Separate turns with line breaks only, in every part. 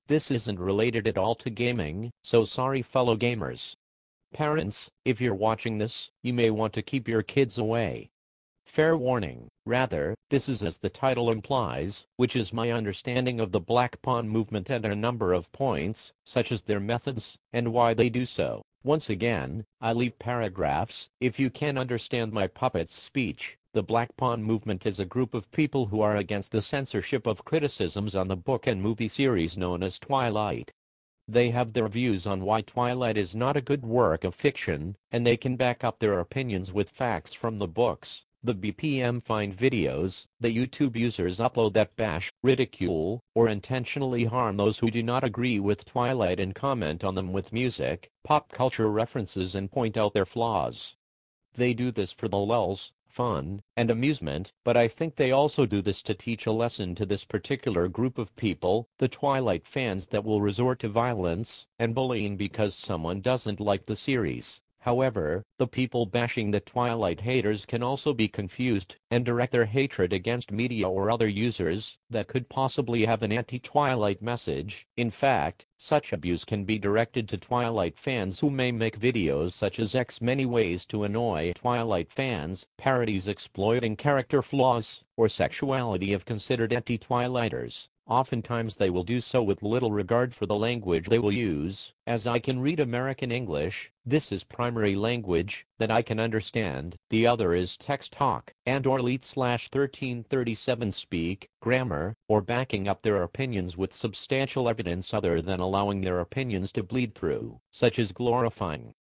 This isn't related at all to gaming, so sorry fellow gamers. Parents, if you're watching this, you may want to keep your kids away. Fair warning, rather, this is as the title implies, which is my understanding of the Black Pawn movement at a number of points, such as their methods, and why they do so. Once again, I leave paragraphs. If you can understand my puppet's speech, the Black Pawn movement is a group of people who are against the censorship of criticisms on the book and movie series known as Twilight. They have their views on why Twilight is not a good work of fiction, and they can back up their opinions with facts from the books. The BPM find videos that YouTube users upload that bash, ridicule, or intentionally harm those who do not agree with Twilight and comment on them with music, pop culture references and point out their flaws. They do this for the lulz, fun, and amusement, but I think they also do this to teach a lesson to this particular group of people, the Twilight fans that will resort to violence and bullying because someone doesn't like the series. However, the people bashing the Twilight haters can also be confused and direct their hatred against media or other users that could possibly have an anti-Twilight message. In fact, such abuse can be directed to Twilight fans who may make videos such as X many ways to annoy Twilight fans, parodies exploiting character flaws or sexuality of considered anti-Twilighters. Oftentimes they will do so with little regard for the language they will use. As I can read American English, this is primary language that I can understand. The other is text talk and/or lit/1337 speak, grammar, or backing up their opinions with substantial evidence other than allowing their opinions to bleed through, such as glorifying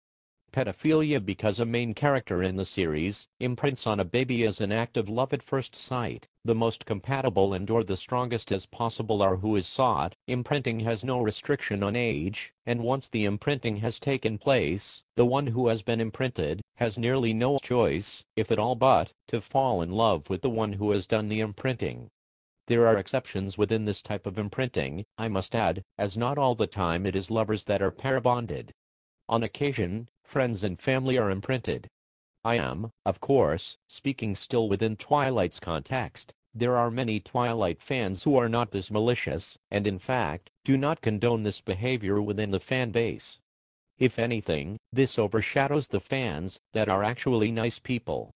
pedophilia because a main character in the series imprints on a baby as an act of love at first sight. The most compatible and/or the strongest as possible are who is sought. Imprinting has no restriction on age, and once the imprinting has taken place, the one who has been imprinted has nearly no choice, if at all but, to fall in love with the one who has done the imprinting. There are exceptions within this type of imprinting, I must add, as not all the time it is lovers that are pair-bonded. On occasion, friends and family are imprinted. I am, of course, speaking still within Twilight's context. There are many Twilight fans who are not this malicious, and in fact, do not condone this behavior within the fan base. If anything, this overshadows the fans that are actually nice people.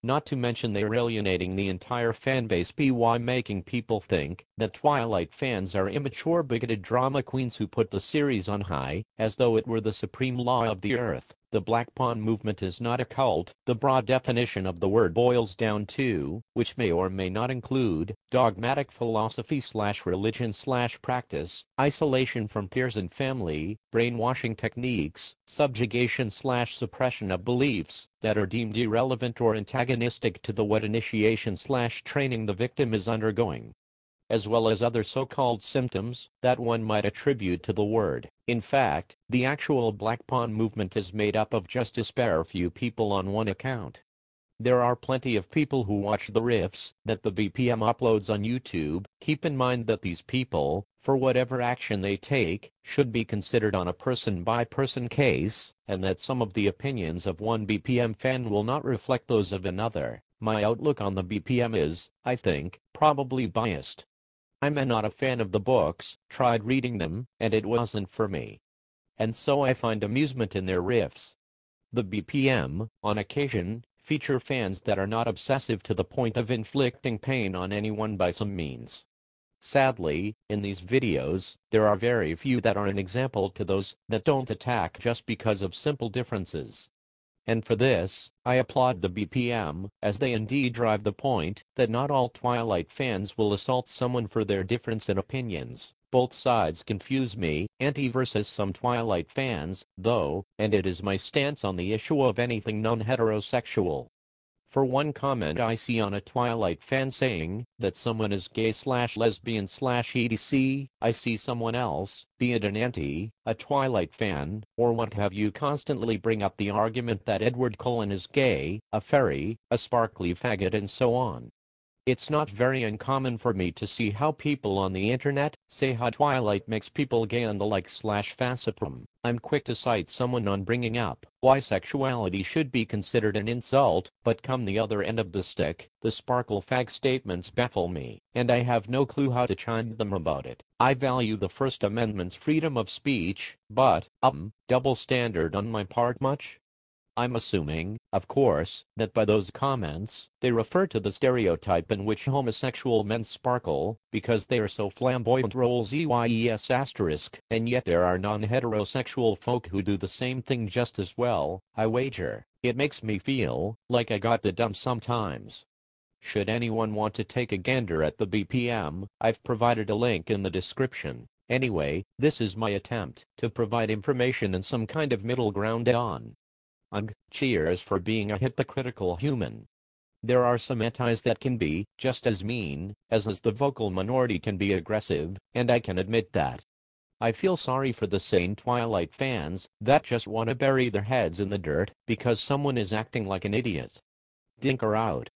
Not to mention they're alienating the entire fanbase by making people think that Twilight fans are immature bigoted drama queens who put the series on high, as though it were the supreme law of the earth. The Black Pawn movement is not a cult. The broad definition of the word boils down to, which may or may not include, dogmatic philosophy/religion/practice, isolation from peers and family, brainwashing techniques, subjugation/suppression of beliefs that are deemed irrelevant or antagonistic to the what initiation/training the victim is undergoing, as well as other so-called symptoms that one might attribute to the word. In fact, the actual Black Pawn movement is made up of just a spare few people on one account. There are plenty of people who watch the riffs that the BPM uploads on YouTube. Keep in mind that these people, for whatever action they take, should be considered on a person-by-person case, and that some of the opinions of one BPM fan will not reflect those of another. My outlook on the BPM is, I think, probably biased. I'm not a fan of the books, tried reading them, and it wasn't for me. And so I find amusement in their riffs. The BPM, on occasion, feature fans that are not obsessive to the point of inflicting pain on anyone by some means. Sadly, in these videos, there are very few that are an example to those that don't attack just because of simple differences. And for this, I applaud the BPM, as they indeed drive the point that not all Twilight fans will assault someone for their difference in opinions. Both sides confuse me, anti versus some Twilight fans, though, and it is my stance on the issue of anything non-heterosexual. For one comment I see on a Twilight fan saying that someone is gay/lesbian/etc, I see someone else, be it an anti, a Twilight fan, or what have you, constantly bring up the argument that Edward Cullen is gay, a fairy, a sparkly faggot and so on. It's not very uncommon for me to see how people on the internet say how Twilight makes people gay and the like/facepalm. I'm quick to cite someone on bringing up why sexuality should be considered an insult, but come the other end of the stick, the sparkle fag statements baffle me, and I have no clue how to chide them about it. I value the First Amendment's freedom of speech, but, double standard on my part much? I'm assuming, of course, that by those comments, they refer to the stereotype in which homosexual men sparkle, because they are so flamboyant rolls EYES*, and yet there are non-heterosexual folk who do the same thing just as well, I wager. It makes me feel like I got the dump sometimes. Should anyone want to take a gander at the BPM, I've provided a link in the description. Anyway, this is my attempt to provide information and some kind of middle ground on. Cheers for being a hypocritical human. There are some antis that can be just as mean, as the vocal minority can be aggressive, and I can admit that. I feel sorry for the sane Twilight fans that just want to bury their heads in the dirt because someone is acting like an idiot. Dinker out.